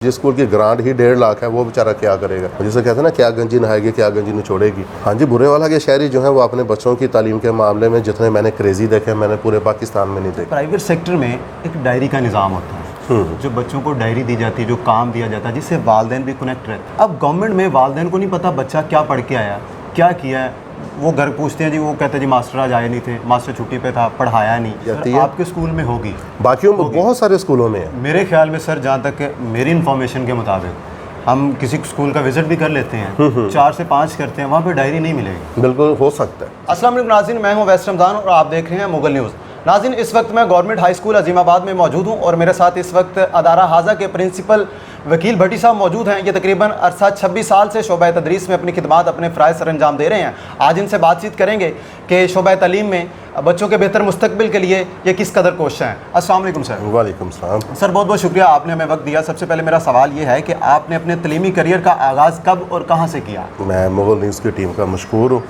जिस स्कूल की ग्रांट ही 1.5 लाख है वो बेचारा क्या करेगा। जिसे कहते हैं ना, क्या गंजी नहाएगी क्या गंजी निचोड़ेगी। हाँ जी, बुरेवाला के शहरी जो है वो अपने बच्चों की तालीम के मामले में जितने मैंने क्रेजी देखे मैंने पूरे पाकिस्तान में नहीं देखे। प्राइवेट सेक्टर में एक डायरी का निज़ाम होता है, जो बच्चों को डायरी दी जाती है, जो काम दिया जाता है, जिससे वालिदैन भी कनेक्ट रहते हैं। अब गवर्नमेंट में वालिदैन को नहीं पता बच्चा क्या पढ़ के आया, क्या किया है। वो घर पूछते हैं जी, वो कहते हैं जी मास्टर आज आए नहीं थे, मास्टर छुट्टी पे था, पढ़ाया नहीं। सर, आपके स्कूल में होगी, बाकियों में बहुत सारे स्कूलों में है। मेरे ख्याल में सर, जहाँ तक मेरी इन्फॉर्मेशन के मुताबिक हम किसी स्कूल का विजिट भी कर लेते हैं, 4 से 5 करते हैं, वहाँ पे डायरी नहीं मिलेगी। बिल्कुल हो सकता है। अस्सलाम वालेकुम नाज़रीन, मैं हूँ वैस रमज़ान और आप देख रहे हैं मुगल न्यूज़। नाज़रीन, इस वक्त मैं गवर्नमेंट हाई स्कूल अजीमाबाद में मौजूद हूँ और मेरे साथ इस वक्त अदारा हाजा के प्रिंसिपल वकील भट्टी साहब मौजूद हैं। ये तकरीबन अरसा 26 साल से शोबा तदरीस में अपनी खिदमात अपने फ़राइज़ सर अंजाम दे रहे हैं। आज इनसे बातचीत करेंगे कि शोबा तालीम में बच्चों के बेहतर मुस्तकबिल के लिए ये किस कदर कोशिश हैं। अस्सलाम वालेकुम सर। वालेकुम सलाम सर, बहुत बहुत शुक्रिया आपने हमें वक्त दिया। सबसे पहले मेरा सवाल ये है कि आपने अपने तलीमी करियर का आगाज़ कब और कहाँ से किया? मैं मुगल न्यूज़ की टीम का मशकूर हूँ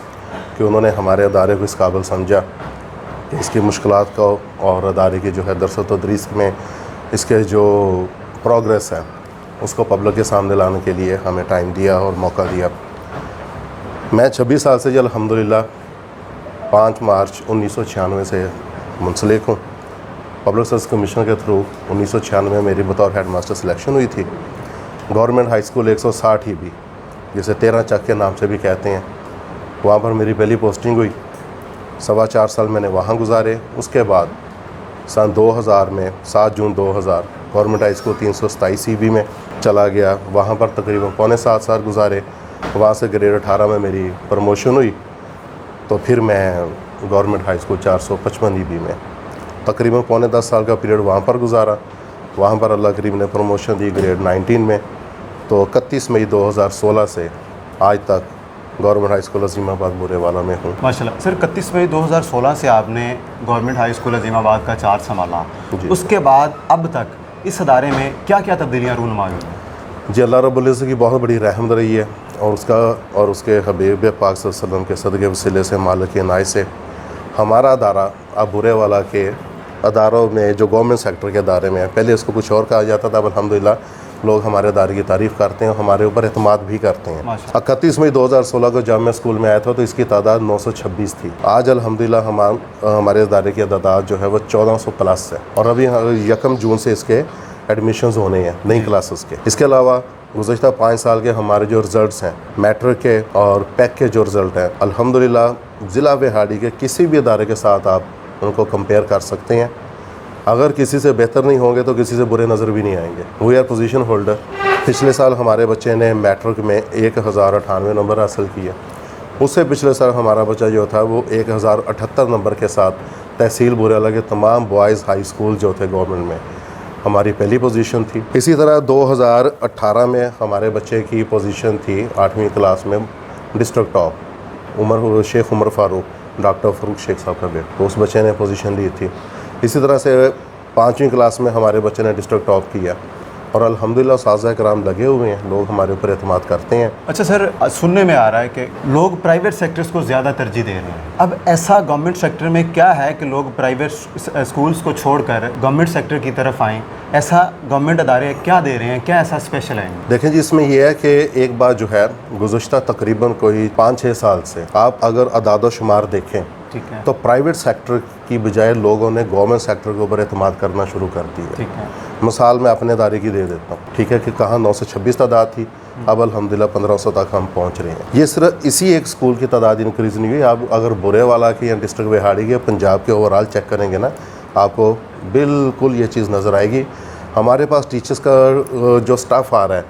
कि उन्होंने हमारे अदारे को इस काबिल समझा कि इसकी मुश्किलात को और अदारे की जो है दरस व तदरीस में इसके जो प्रोग्रेस है उसको पब्लिक के सामने लाने के लिए हमें टाइम दिया और मौका दिया। मैं 26 साल से अल्हम्दुलिल्लाह 5 मार्च 1996 से मुंसलिक हूँ। पब्लिक सर्विस कमीशन के थ्रू 1996 में मेरी बतौर हेड मास्टर सिलेक्शन हुई थी। गवर्नमेंट हाई स्कूल 160 ही भी, जिसे 13 चक के नाम से भी कहते हैं, वहाँ पर मेरी पहली पोस्टिंग हुई। 4.25 साल मैंने वहाँ गुजारे। उसके बाद सन 2000 में 7 जून 2000 गवर्नमेंट हाई स्कूल 327 CB में चला गया। वहाँ पर तकरीबन पौने 7 साल गुजारे। वहाँ से ग्रेड 18 में मेरी प्रमोशन हुई, तो फिर मैं गवर्नमेंट हाई स्कूल 455 EB में तकरीबन पौने 10 साल का पीरियड वहाँ पर गुजारा। वहाँ पर अल्लाह करीम ने प्रमोशन दी ग्रेड 19 में। तो 31 मई 2016 से आज तक government high school Azimabad Burewala में हूँ। माशाल्लाह। सर, 31 मई 2016 से आपने गवर्नमेंट हाई स्कूल अजीमाबाद का चार्ज संभाला। उसके बाद अब तक इस अदारे में क्या क्या तब्दीलियाँ रूनुमा हुई हैं? जी, अल्लाह रब्बुल इज़्ज़त की बहुत बड़ी रहमत रही है और उसका और उसके हबीब पाक सल्लल्लाहु अलैहि वसल्लम के सदक़े वसीले से मालिक इनायत से हमारा अदारा अब बुरेवाला के अदारों में जो गवर्नमेंट सेक्टर के अदारे में है। पहले इसको कुछ और कहा जाता था, अब अल्हम्दुलिल्लाह लोग हमारे अदारे की तारीफ़ करते हैं और हमारे ऊपर एतमाद भी करते हैं। 31 मई 2016 को जब मैं स्कूल में आया था तो इसकी तादाद 926 थी। आज अल्हम्दुलिल्लाह हमारे अदारे की तादाद जो है वो 1400 प्लस है और अभी 1 जून से इसके एडमिशन्स होने हैं नई क्लासेस के। इसके अलावा गुज़श्ता 5 साल के हमारे जो रिज़ल्ट्स हैं, मैट्रिक के और पैक के जो रिज़ल्ट हैं, अल्हम्दुलिल्लाह ज़िला बिहाड़ी के किसी भी अदारे के साथ आप उनको कंपेयर कर सकते हैं। अगर किसी से बेहतर नहीं होंगे तो किसी से बुरे नज़र भी नहीं आएंगे। We are position holder. पिछले साल हमारे बच्चे ने मैट्रिक में 1098 नंबर हासिल किए। उससे पिछले साल हमारा बच्चा जो था वो 1078 नंबर के साथ तहसील बुरेवाला के तमाम बॉयज़ हाई स्कूल जो थे गवर्नमेंट में हमारी पहली पोजीशन थी। इसी तरह 2018 में हमारे बच्चे की पोजीशन थी 8वीं क्लास में district top, Sheikh Umar Farooq, doctor Farooq Sheikh sahab का बेटा, तो उस बच्चे ने पोजीशन ली थी। इसी तरह से 5वीं क्लास में हमारे बच्चे ने डिस्ट्रिक्ट टॉप किया और अल्हम्दुलिल्लाह उस्ताज़ कराम लगे हुए हैं, लोग हमारे ऊपर एतमाद करते हैं। अच्छा सर, सुनने में आ रहा है कि लोग प्राइवेट सेक्टर्स को ज़्यादा तरजीह दे रहे हैं। अब ऐसा गवर्नमेंट सेक्टर में क्या है कि लोग प्राइवेट स्कूल्स को छोड़कर गवर्नमेंट सेक्टर की तरफ आएँ? ऐसा गवर्नमेंट अदारे क्या दे रहे हैं, क्या ऐसा स्पेशल है? देखें जी, इसमें यह है कि एक बात जो है गुज़श्ता तकरीबन कोई 5-6 साल से आप अगर अदाद शुमार देखें, ठीक है, तो प्राइवेट सेक्टर की बजाय लोगों ने गवर्नमेंट सेक्टर के ऊपर एतमाद करना शुरू कर दी है। ठीक है। मिसाल मैं अपने अदारे की दे देता हूँ, ठीक है, कि कहाँ 926 तादाद थी, अब अल्हम्दुलिल्लाह 1500 तक हम पहुँच रहे हैं। ये सिर्फ इसी एक स्कूल की तादाद इंक्रीज़ नहीं हुई। आप अगर बुरेवाला की या डिस्ट्रिक्ट बिहाड़ी के पंजाब के ओवरऑल चेक करेंगे ना, आपको बिल्कुल ये चीज़ नज़र आएगी। हमारे पास टीचर्स का जो स्टाफ आ रहा है,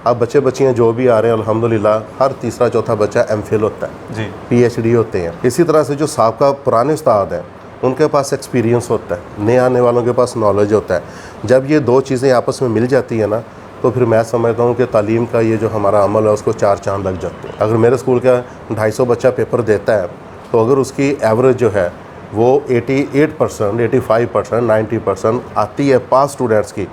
अब बच्चे बच्चियाँ जो भी आ रहे हैं अल्हम्दुलिल्लाह हर तीसरा चौथा बच्चा MPhil होता है जी, PhD होते हैं। इसी तरह से जो साहबका पुराने उस्ताद हैं उनके पास एक्सपीरियंस होता है, नए आने वालों के पास नॉलेज होता है। जब ये दो चीज़ें आपस में मिल जाती है ना, तो फिर मैं समझता हूँ कि तालीम का ये जो हमारा अमल है उसको 4 चांद लग जाते हैं। अगर मेरे स्कूल का 250 बच्चा पेपर देता है तो अगर उसकी एवरेज जो है वो 88%, 85%, 90% आती है पास स्टूडेंट्स की,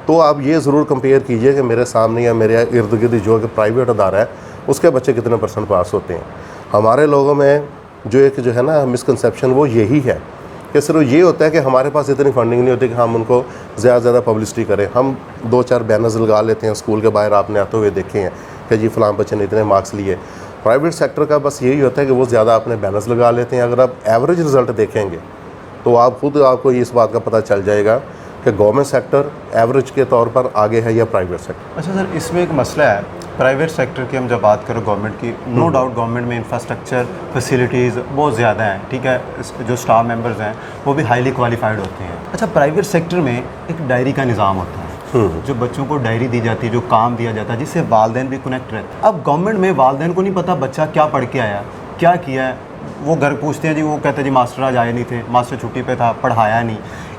तो आप ये ज़रूर कंपेयर कीजिए कि मेरे सामने या मेरे इर्द गिर्द जो कि प्राइवेट अदारा है उसके बच्चे कितने % पास होते हैं। हमारे लोगों में जो एक जो है ना मिसकंसेप्शन वो यही है कि सिर्फ ये होता है कि हमारे पास इतनी फंडिंग नहीं होती कि हम उनको ज़्यादा से ज़्यादा पब्लिसिटी करें। हम 2-4 बैनर्स लगा लेते हैं स्कूल के बाहर, आपने आते हुए देखे हैं कि जी फ़लाँ बच्चे ने इतने मार्क्स लिए। प्राइवेट सेक्टर का बस यही होता है कि वो ज़्यादा अपने बैनर्स लगा लेते हैं। अगर आप एवरेज रिज़ल्ट देखेंगे तो आपको इस बात का पता चल जाएगा कि गवर्नमेंट सेक्टर एवरेज के तौर पर आगे है या प्राइवेट सेक्टर। अच्छा सर, इसमें एक मसला है प्राइवेट सेक्टर की, हम जब बात करें गवर्नमेंट की, नो डाउट गवर्नमेंट में इंफ्रास्ट्रक्चर फैसिलिटीज़ बहुत ज़्यादा हैं, ठीक है, जो स्टाफ मेंबर्स हैं वो भी हाईली क्वालिफाइड होते हैं। अच्छा, प्राइवेट सेक्टर में एक डायरी का निज़ाम होता है, जो बच्चों को डायरी दी जाती है, जो काम दिया जाता है, जिससे वालदैन भी कनेक्ट रहते हैं। अब गवर्नमेंट में वालदैन को नहीं पता बच्चा क्या पढ़ के आया, क्या किया है, वो घर पूछते हैं जी, वो कहते हैं जी मास्टर आज आए नहीं थे, मास्टर छुट्टी पे था, पढ़ाया नहीं।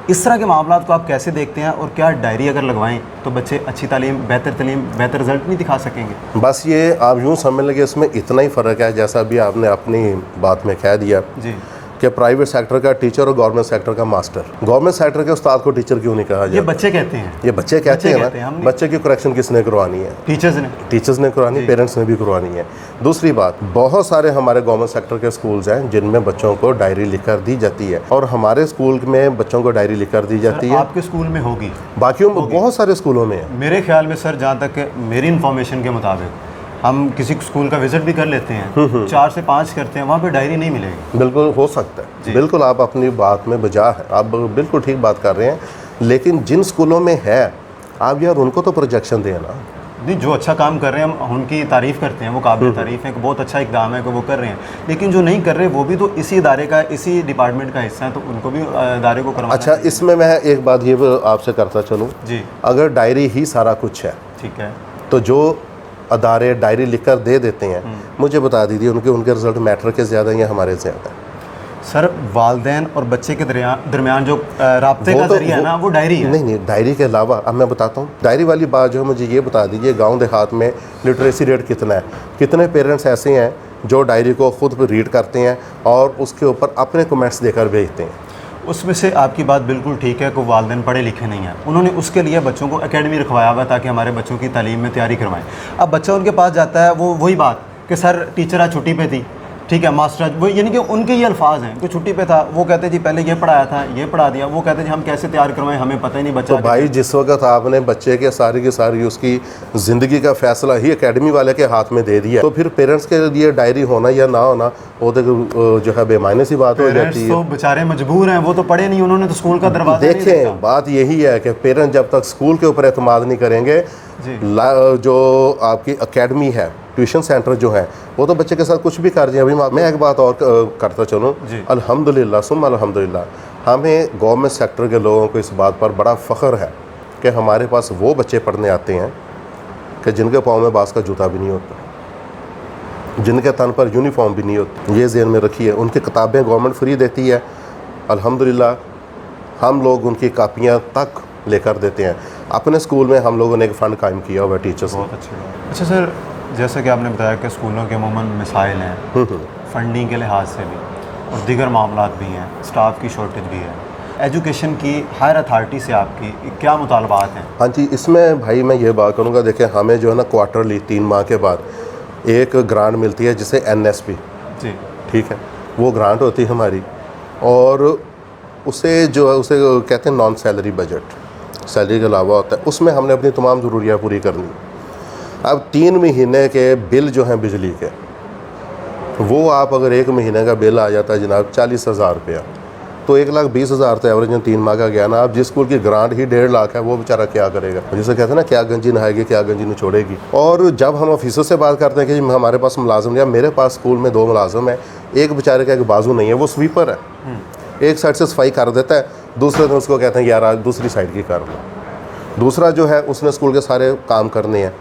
इस तरह के मामला को आप कैसे देखते हैं, और क्या डायरी अगर लगवाएं तो बच्चे अच्छी तालीम, बेहतर रिजल्ट नहीं दिखा सकेंगे? बस ये आप यूँ समझ लेंगे, इसमें इतना ही फ़र्क है जैसा अभी आपने अपनी बात में कह दिया जी कि प्राइवेट सेक्टर का टीचर और गवर्नमेंट सेक्टर का मास्टर। गवर्नमेंट सेक्टर के उस्ताद को टीचर क्यों नहीं कहा जाता? ये बच्चे कहते हैं, ये बच्चे कहते हैं ना। हमने- बच्चे की करेक्शन किसने करवानी है? टीचर्स ने करवानी, पेरेंट्स ने भी करवानी है। दूसरी बात, बहुत सारे हमारे गवर्नमेंट सेक्टर के स्कूल्स हैं जिनमें बच्चों को डायरी लिखकर दी जाती है, और हमारे स्कूल में बच्चों को डायरी लिखकर दी जाती है। आपके स्कूल में होगी, बाकियों में बहुत सारे स्कूलों में है। मेरे ख्याल में सर, जहाँ तक मेरी इन्फॉर्मेशन के मुताबिक, हम किसी स्कूल का विजिट भी कर लेते हैं, 4 से 5 करते हैं, वहाँ पे डायरी नहीं मिलेगी। बिल्कुल हो सकता है, बिल्कुल आप अपनी बात में बजा है, आप बिल्कुल ठीक बात कर रहे हैं। लेकिन जिन स्कूलों में है, आप यार उनको तो प्रोजेक्शन दें ना। नहीं, जो अच्छा काम कर रहे हैं हम उनकी तारीफ़ करते हैं, वो काबिल तारीफ़ है कि बहुत अच्छा इकदाम है कि वो कर रहे हैं। लेकिन जो नहीं कर रहे वो भी तो इसी इदारे का, इसी डिपार्टमेंट का हिस्सा है, तो उनको भी इदारे को करवाना। अच्छा, इसमें मैं एक बात ये आपसे करता चलूँ जी, अगर डायरी ही सारा कुछ है, ठीक है, तो जो अदारे डायरी लिखकर दे देते हैं, मुझे बता दीजिए उनके रिजल्ट मैटर के ज़्यादा या हमारे ज़्यादा? सर, वालदैन और बच्चे के दरमियान जो राब्ते का जरिया है ना, वो डायरी है। नहीं, डायरी के अलावा अब मैं बताता हूँ। डायरी वाली बात जो है, मुझे ये बता दीजिए गांव देहात में लिटरेसी रेट कितना है? कितने पेरेंट्स ऐसे हैं जो डायरी को खुद रीड करते हैं और उसके ऊपर अपने कमेंट्स देकर भेजते हैं? उसमें से आपकी बात बिल्कुल ठीक है कि वालिदैन पढ़े लिखे नहीं हैं, उन्होंने उसके लिए बच्चों को एकेडमी रखवाया हुआ ताकि हमारे बच्चों की तालीम में तैयारी करवाएं। अब बच्चा उनके पास जाता है, वो वही बात कि सर टीचर आज छुट्टी पे थी, ठीक है, मास्टर वो, यानी कि उनके ये अल्फाज हैं कि छुट्टी पे था, वो कहते हैं जी पहले ये पढ़ाया था, ये पढ़ा दिया, वो कहते हैं जी हम कैसे तैयार करवाएं, हमें पता ही नहीं बच्चा। तो भाई, जिस वक्त आपने बच्चे के सारी की सारी उसकी ज़िंदगी का फैसला ही एकेडमी वाले के हाथ में दे दिया, तो फिर पेरेंट्स के लिए डायरी होना या ना होना वो तो जो है बेमायने सी बात हो जाती है। तो बेचारे मजबूर हैं, वो तो पढ़े नहीं, उन्होंने तो स्कूल का दरवाजा नहीं देखा। देखें, बात यही है कि पेरेंट्स जब तक स्कूल के ऊपर एतमाद नहीं करेंगे, जो आपकी एकेडमी है, ट्यूशन सेंटर जो है, वो तो बच्चे के साथ कुछ भी कर रहे हैं। अभी मैं एक बात और करता चलूँ, अल्हम्दुलिल्लाह सुम्मा अल्हम्दुलिल्लाह, हमें गवर्नमेंट सेक्टर के लोगों को इस बात पर बड़ा फ़ख्र है कि हमारे पास वो बच्चे पढ़ने आते हैं कि जिनके पाँव में बास का जूता भी नहीं होता, जिनके तन पर यूनिफॉर्म भी नहीं होती। ये ज़हन में रखिए। उनकी किताबें गवर्नमेंट फ्री देती है, अल्हम्दुलिल्लाह हम लोग उनकी कापियाँ तक लेकर देते हैं। अपने स्कूल में हम लोगों ने एक फ़ंड कायम किया हुआ है टीचर्स। बहुत अच्छी बात। अच्छा सर, जैसा कि आपने बताया कि स्कूलों के अमूमन मिसाइल हैं, फंडिंग के लिहाज से भी और दीगर मामलात भी हैं, स्टाफ की शॉर्टेज भी है, एजुकेशन की हायर अथॉरिटी से आपकी क्या मुतालबात हैं? हाँ जी, इसमें भाई मैं ये बात करूँगा, देखें हमें जो है ना क्वार्टरली 3 माह के बाद एक ग्रांट मिलती है जिसे NSP, जी ठीक है, वो ग्रांट होती है हमारी, और उसे जो है उसे कहते हैं नॉन सैलरी बजट, सैलरी के अलावा होता है। उसमें हमने अपनी तमाम ज़रूरियाँ पूरी करनी। अब 3 महीने के बिल जो हैं बिजली के, वो आप अगर 1 महीने का बिल आ जाता है जनाब 40,000 रुपया, तो 1,20,000 तो एवरेज 3 माह का गया ना। अब जिस स्कूल की ग्रांट ही 1.5 लाख है, वो बेचारा क्या करेगा? जिसे कहते हैं ना, क्या गंजी नहाएगी क्या गंजी निचोड़ेगी। और जब हम ऑफिसर से बात करते हैं कि हमारे पास मुलाजिम, या मेरे पास स्कूल में 2 मुलाजिम है, एक बेचारे का एक बाजू नहीं है, वो स्वीपर है, एक साइड से सफाई कर देता है, दूसरे दिन उसको कहते हैं यार आज दूसरी साइड की कर लो। दूसरा जो है उसने स्कूल के सारे काम करने हैं।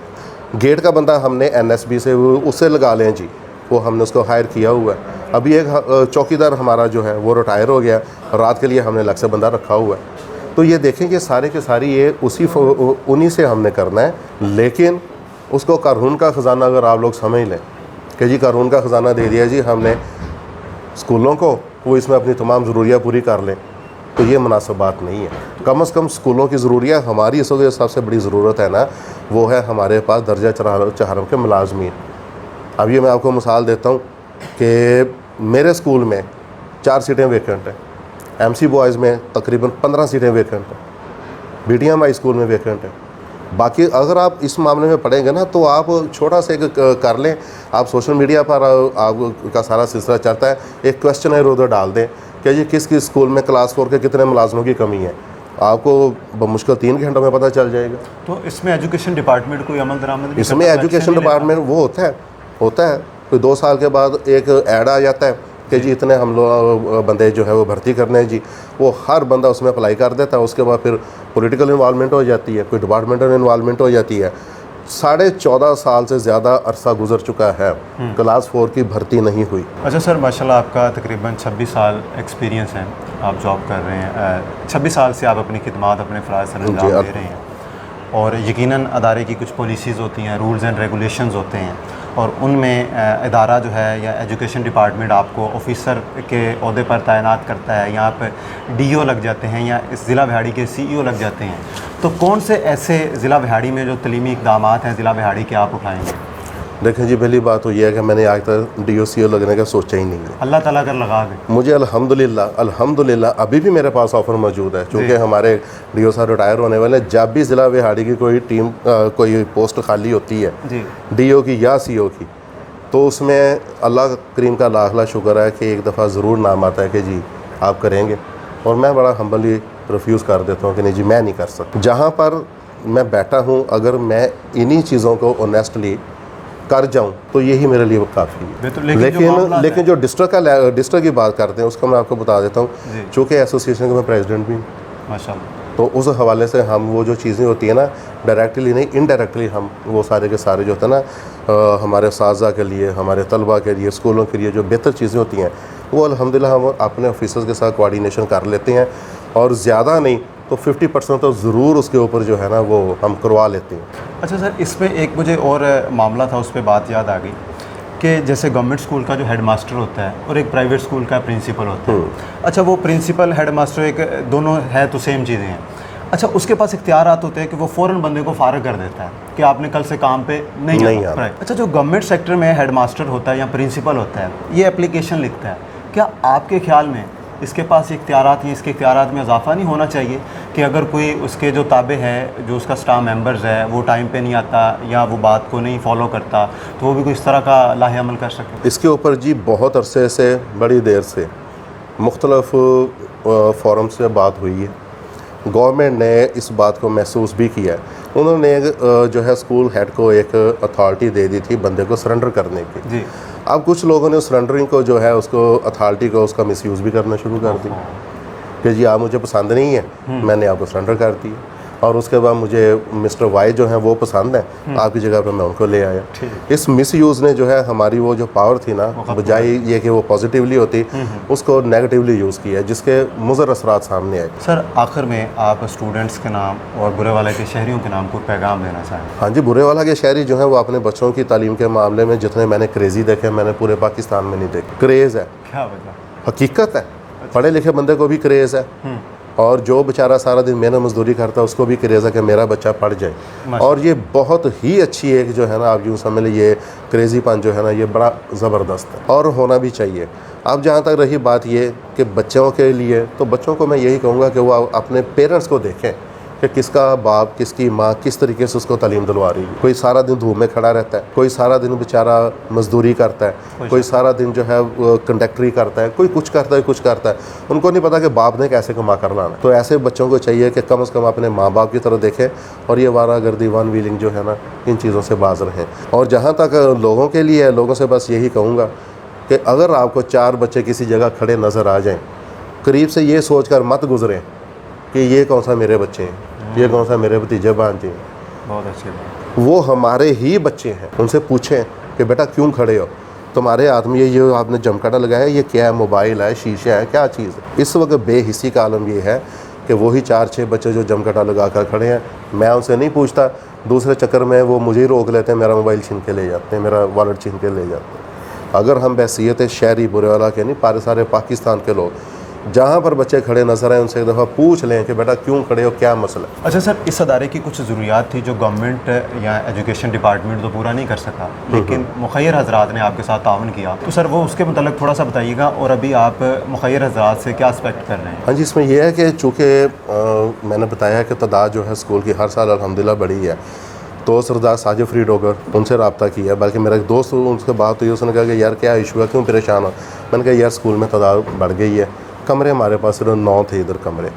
गेट का बंदा हमने NSB से उससे लगा लें जी, वो हमने उसको हायर किया हुआ है। अभी एक चौकीदार हमारा जो है वो रिटायर हो गया, रात के लिए हमने अलग से बंदा रखा हुआ है। तो ये देखें कि सारे के सारी ये उन्हीं से हमने करना है। लेकिन उसको कानून का ख़जाना अगर आप लोग समझ लें कि जी कानून का ख़जाना दे दिया जी हमने स्कूलों को, वो इसमें अपनी तमाम ज़रूरियाँ पूरी कर लें, तो ये मुनासिब बात नहीं है। कम से कम स्कूलों की ज़रूरियाँ हमारी इस वक्त सबसे बड़ी ज़रूरत है ना, वो है हमारे पास दर्जा चहारम के मुलाजमीन। अब ये मैं आपको मिसाल देता हूँ कि मेरे स्कूल में 4 सीटें वेकेंट हैं, MC बॉयज़ में तकरीबन 15 सीटें वेकेंट हैं, BTM हाई स्कूल में वेकेंट है। बाकी अगर आप इस मामले में पढ़ेंगे ना तो आप छोटा सा एक कर लें, आप सोशल मीडिया पर आपका सारा सिलसिला चलता है, एक क्वेश्चन उधर डाल दें कि जी किस किस स्कूल में क्लास 4 के कितने मुलाजमों की कमी है, आपको मुश्किल 3 घंटों में पता चल जाएगा। तो इसमें एजुकेशन डिपार्टमेंट कोई अमल दरामद नहीं इसमें करता, एजुकेशन action नहीं डिपार्टमेंट वो होता है कोई 2 साल के बाद एक ऐड आ जाता है कि जी इतने हम लोग बंदे जो है वो भर्ती करने हैं जी, वो हर बंदा उसमें अप्लाई कर देता है। उसके बाद फिर पॉलिटिकल इन्वॉल्वमेंट हो जाती है, कोई डिपार्टमेंटल इन्वॉल्वमेंट हो जाती है। 14.5 साल से ज़्यादा अरसा गुजर चुका है, क्लास 4 की भर्ती नहीं हुई। अच्छा सर, माशाल्लाह आपका तकरीबन 26 साल एक्सपीरियंस है, आप जॉब कर रहे हैं, 26 साल से आप अपनी खिदमात अपने फ़राइज़ सर अंजाम दे रहे हैं, और यकीनन अदारे की कुछ पॉलिसीज़ होती हैं, रूल्स एंड रेगुलेशंस होते हैं, और उनमें इदारा जो है या एजुकेशन डिपार्टमेंट आपको ऑफिसर के अहदे पर तैनात करता है, या आप DO लग जाते हैं या इस ज़िला बिहाड़ी के CEO लग जाते हैं। तो कौन से ऐसे ज़िला बिहाड़ी में जो तलीमी इक़दाम हैं ज़िला बिहाड़ी के आप उठाएँगे? देखें जी, पहली बात तो ये है कि मैंने आज तक DO CO लगने का सोचा ही नहीं है। अल्लाह ताला कर लगा दे। मुझे अल्हम्दुलिल्लाह अभी भी मेरे पास ऑफ़र मौजूद है, क्योंकि हमारे DO साहब रिटायर होने वाले। जब भी ज़िला बिहाड़ी की कोई टीम कोई पोस्ट खाली होती है जी, DO की या CO की, तो उसमें अल्लाह करीम का लाख लाख शुक्र है कि एक दफ़ा ज़रूर नाम आता है कि जी आप करेंगे, और मैं बड़ा हम्बली रिफ्यूज़ कर देता हूँ कि नहीं जी मैं नहीं कर सकता। जहाँ पर मैं बैठा हूँ, अगर मैं इन्हीं चीज़ों को ऑनेस्टली कर जाऊं तो यही मेरे लिए काफ़ी है। लेकिन जो डिस्ट्रिक्ट की बात करते हैं उसका मैं आपको बता देता हूँ, चूँकि एसोसिएशन का मैं प्रेसिडेंट भी हूँ, माशाल्लाह, तो उस हवाले से हम वो जो चीज़ें होती हैं ना, डायरेक्टली नहीं इनडायरेक्टली हम वो सारे के सारे जो होते हैं ना हमारे साजा के लिए, हमारे तलबा के लिए, स्कूलों के लिए जो बेहतर चीज़ें होती हैं वो अल्हम्दुलिल्लाह हम अपने ऑफिसर्स के साथ कोऑर्डिनेशन कर लेते हैं, और ज़्यादा नहीं तो 50% तो ज़रूर उसके ऊपर जो है ना वो हम करवा लेते हैं। अच्छा सर, इसमें एक मुझे और मामला था, उस पर बात याद आ गई कि जैसे गवर्नमेंट स्कूल का जो हेड मास्टर होता है और एक प्राइवेट स्कूल का प्रिंसिपल होता है। अच्छा, वो प्रिंसिपल हेड मास्टर एक दोनों है तो सेम चीज़ें हैं। अच्छा, उसके पास इख्तियारात होते हैं कि वो फ़ौरन बंदे को फारग कर देता है कि आपने कल से काम पे नहीं आना। अच्छा, जो गवर्नमेंट सेक्टर में हेड मास्टर होता है या प्रिंसिपल होता है, ये एप्लीकेशन लिखता है, क्या आपके ख्याल में इसके पास इख्तियारात या इसके इख्तियारात में इजाफा नहीं होना चाहिए कि अगर कोई उसके जो ताबे है, जो उसका स्टाफ मेंबर्स है, वो टाइम पे नहीं आता या वो बात को नहीं फॉलो करता, तो वो भी कोई इस तरह का लाहे अमल कर सके? इसके ऊपर जी बहुत अरसे से, बड़ी देर से मुख्तलिफ फोरम से बात हुई है। गवर्नमेंट ने इस बात को महसूस भी किया है। उन्होंने जो है स्कूल हेड को एक अथॉरिटी दे दी थी बंदे को सरेंडर करने की। जी। अब कुछ लोगों ने सरेंडरिंग को जो है उसको अथॉरिटी को उसका मिसयूज़ भी करना शुरू कर दिया कि जी आप मुझे पसंद नहीं है, मैंने आपको सरेंडर कर दिया, और उसके बाद मुझे मिस्टर वाई जो है वो पसंद है, आपकी जगह पर मैं उनको ले आया। इस मिसयूज़ ने जो है हमारी वो जो पावर थी ना, बजाय ये कि वो पॉजिटिवली होती, उसको नेगेटिवली यूज़ किया, जिसके मुज़र असरात सामने आए। सर, आखिर में आप स्टूडेंट्स के नाम और बुरेवाला के शहरियों के नाम को पैगाम देना चाहें? हाँ जी, बुरेवाला के शहरी जो है वो अपने बच्चों की तालीम के मामले में जितने मैंने क्रेज़ी देखे मैंने पूरे पाकिस्तान में नहीं देखे। क्रेज़ है, क्या वजह? हकीकत है, पढ़े लिखे बंदे को भी क्रेज़ है, और जो बेचारा सारा दिन मेहनत मजदूरी करता है उसको भी क्रेज़ है कि मेरा बच्चा पढ़ जाए। और ये बहुत ही अच्छी एक जो है ना, आप यूँ समझ लीजिए, ये क्रेज़ीपन जो है ना ये बड़ा ज़बरदस्त है और होना भी चाहिए। अब जहाँ तक रही बात ये कि बच्चों के लिए, तो बच्चों को मैं यही कहूँगा कि वो अपने पेरेंट्स को देखें कि किसका बाप, किसकी माँ किस तरीके से उसको तालीम दिलवा रही है। कोई सारा दिन धूप में खड़ा रहता है, कोई सारा दिन बेचारा मजदूरी करता है, कोई सारा दिन जो है कंडक्टरी करता है, कोई कुछ करता है, कुछ करता है। उनको नहीं पता कि बाप ने कैसे कमा कर लाना। तो ऐसे बच्चों को चाहिए कि कम से कम अपने माँ बाप की तरफ देखें और ये वारागर्दी वन व्हीलिंग जो है ना, इन चीज़ों से बाज रहें। और जहाँ तक लोगों के लिए, लोगों से बस यही कहूँगा कि अगर आपको 4 बच्चे किसी जगह खड़े नज़र आ जाएँ, करीब से ये सोच कर मत गुजरें कि ये कौन सा मेरे बच्चे हैं, ये कौन सा मेरे भतीजे भांजे हैं। बहुत अच्छी बात। वो हमारे ही बच्चे हैं। उनसे पूछें कि बेटा क्यों खड़े हो, तुम्हारे हाथ में ये आपने जमकाटा लगाया, ये क्या है, मोबाइल है, शीशा है, क्या चीज़ है। इस वक्त बेहिसी का आलम ये है कि वही 4-6 बच्चे जो जमकाटा लगा कर खड़े हैं, मैं उनसे नहीं पूछता, दूसरे चक्कर में वो मुझे ही रोक लेते हैं, मेरा मोबाइल छीन के ले जाते हैं, मेरा वॉलेट छीन के ले जाते हैं। अगर हम बहसीयत शहरी बुरेवाला के नहीं, सारे पाकिस्तान के लोग जहाँ पर बच्चे खड़े नजर आए उनसे एक दफ़ा पूछ लें कि बेटा क्यों खड़े हो, क्या मसला है। अच्छा सर, इस अदारे की कुछ ज़रूरियात थी जो गवर्नमेंट या एजुकेशन डिपार्टमेंट तो पूरा नहीं कर सका, लेकिन मुखैर हजरात ने आपके साथ ताउन किया, तो सर वो उसके मतलब थोड़ा सा बताइएगा। और अभी आप मुखैर हजरात से क्या एक्सपेक्ट कर रहे हैं? हाँ जी, इसमें यह है कि चूँकि मैंने बताया कि तादाद जो है स्कूल की हर साल अल्हम्दुलिल्लाह बढ़ी है, तो सरदार साजिद फरीद डोगर उनसे रब्ता किया, बल्कि मेरा एक दोस्त उनसे बात हुई, उसने कहा कि यार क्या इशू है, क्यों परेशान हो। मैंने कहा यार स्कूल में तादाद बढ़ गई है, कमरे हमारे पास सिर्फ 9 थे इधर कमरे।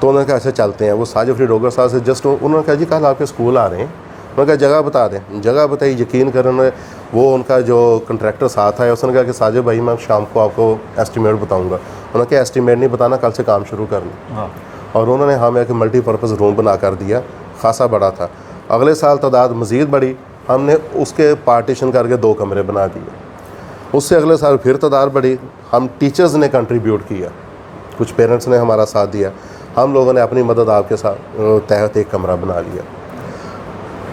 तो उन्होंने कहा ऐसे चलते हैं। वो साजिद फरीद डोगर साहब से जस्ट उन्होंने कहा जी कल आपके स्कूल आ रहे हैं, उन्होंने कहा जगह बता दें। जगह बताई, यकीन करें वो उनका जो कंट्रैक्टर साथ आया, उसने कहा कि साजिद भाई मैं शाम को आपको एस्टीमेट बताऊँगा। उन्होंने कहा एस्टीमेट नहीं बताना, कल से काम शुरू करना। और उन्होंने हमें एक मल्टीपर्पज़ रूम बना कर दिया, खासा बड़ा था। अगले साल तादाद मज़ीद बढ़ी, हमने उसके पार्टीशन करके 2 कमरे बना दिए। उससे अगले साल फिर तादाद बढ़ी, हम टीचर्स ने कंट्रीब्यूट किया, कुछ पेरेंट्स ने हमारा साथ दिया, हम लोगों ने अपनी मदद आपके साथ तहत एक कमरा बना लिया।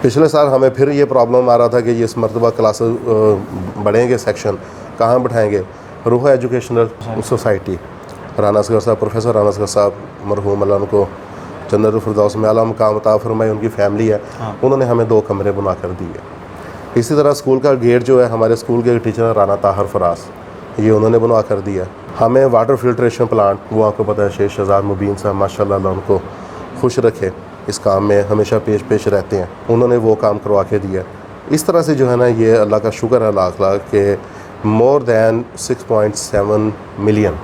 पिछले साल हमें फिर ये प्रॉब्लम आ रहा था कि ये इस मरतबा क्लास बढ़ेंगे, सेक्शन कहाँ बैठाएंगे। रूह एजुकेशनल सोसाइटी, राना असगर साहब, प्रोफेसर राना असगर साहब मरहूम अल्लाह उनको जन्नतुल फिरदौस में आला मकाम अता फरमाए, उनकी फैमिली है, उन्होंने हमें 2 कमरे बना कर दिए। इसी तरह स्कूल का गेट जो है, हमारे स्कूल के टीचर राना ताहर फराज, ये उन्होंने बनवा कर दिया। हमें वाटर फिल्ट्रेशन प्लांट, वो आपको पता है शेख शहजाद मुबीन साहब माशाल्लाह अल्लाह उनको खुश रखे, इस काम में हमेशा पेश रहते हैं, उन्होंने वो काम करवा के दिया। इस तरह से जो है ना, ये अल्लाह का शुक्र है लाख लाख के मोर दैन 6.7 मिलियन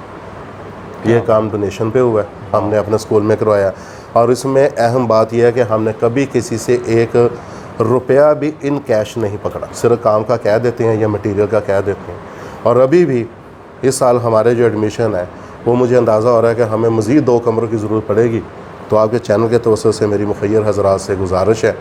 ये काम डोनेशन पे हुआ है, हमने अपने स्कूल में करवाया। और इसमें अहम बात यह है कि हमने कभी किसी से 1 रुपया भी इन कैश नहीं पकड़ा, सिर्फ काम का कह देते हैं या मटेरियल का कह देते हैं। और अभी भी इस साल हमारे जो एडमिशन है, वो मुझे अंदाज़ा हो रहा है कि हमें मज़ीद 2 कमरों की ज़रूरत पड़ेगी। तो आपके चैनल के तवज्जो से मेरी मुखैर हज़रात से गुजारिश है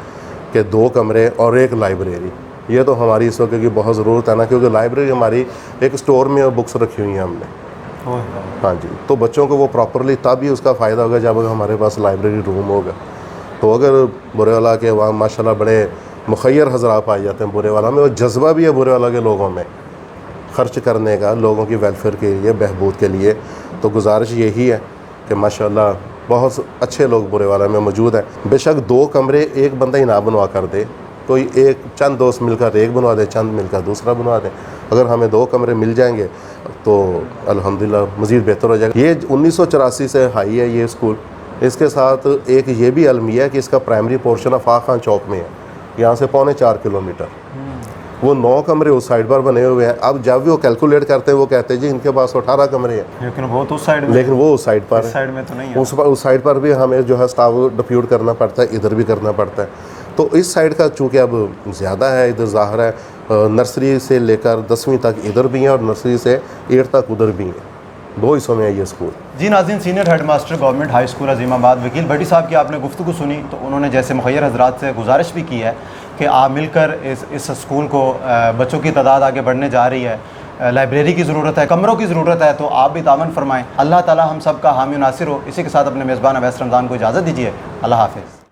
कि 2 कमरे और 1 लाइब्रेरी, ये तो हमारी इस वक्त की बहुत ज़रूरत है ना, क्योंकि लाइब्रेरी हमारी एक स्टोर में बुक्स रखी हुई हैं हमने। हाँ जी, तो बच्चों को वो प्रॉपरली तब ही उसका फ़ायदा होगा जब हमारे पास लाइब्रेरी रूम होगा। तो अगर बुरेवाला के वहाँ माशाल्लाह बड़े मुखैर हज़रात पाए जाते हैं बुरेवाला में, और जज्बा भी है बुरेवाला के लोगों में ख़र्च करने का, लोगों की वेलफेयर के लिए, बहबूद के लिए। तो गुजारिश यही है कि माशाल्लाह बहुत अच्छे लोग बुरेवाला में मौजूद हैं। बेशक 2 कमरे एक बंदा ही ना बनवा कर दे, कोई एक चंद दोस्त मिलकर एक बनवा दे, चंद मिलकर दूसरा बनवा दे। अगर हमें 2 कमरे मिल जाएंगे तो अल्हम्दुलिल्लाह मज़ीद बेहतर हो जाएगा। ये 1984 से हाई है ये स्कूल। इसके साथ एक ये भी अलमिया है कि इसका प्राइमरी पोर्शन आफ़ा खान चौक में है, यहाँ से 3.25 किलोमीटर। वो 9 कमरे उस साइड पर बने हुए हैं। अब जब भी वो कैलकुलेट करते हैं, वो कहते हैं जी इनके पास 18 कमरे हैं, लेकिन वो तो उस साइड में, लेकिन वो उस साइड पर, साइड में तो नहीं है। उस साइड पर भी हमें जो है स्टाफ डिप्यूट करना पड़ता है, इधर भी करना पड़ता है। तो इस साइड का चूँकि अब ज़्यादा है, इधर ज़ाहिर है नर्सरी से लेकर 10वीं तक इधर भी हैं और नर्सरी से 8 तक उधर भी हैं, 2 हिस्सों में है ये स्कूल। जी नाज़रीन, senior head master government high school Azimabad वकील भट्टी साहब की आपने गुफ्तगू सुनी, तो उन्होंने जैसे मुखैर हज़रात से गुजारिश भी की है कि आप मिलकर इस स्कूल को, बच्चों की तादाद आगे बढ़ने जा रही है, लाइब्रेरी की ज़रूरत है, कमरों की ज़रूरत है, तो आप भी तावन फरमाएँ। अल्लाह ताला हम सब का हामी नासिर हो। इसी के साथ अपने मेज़बान अवैस रमज़ान को इजाज़त दीजिए। अल्लाह हाफ़िज़।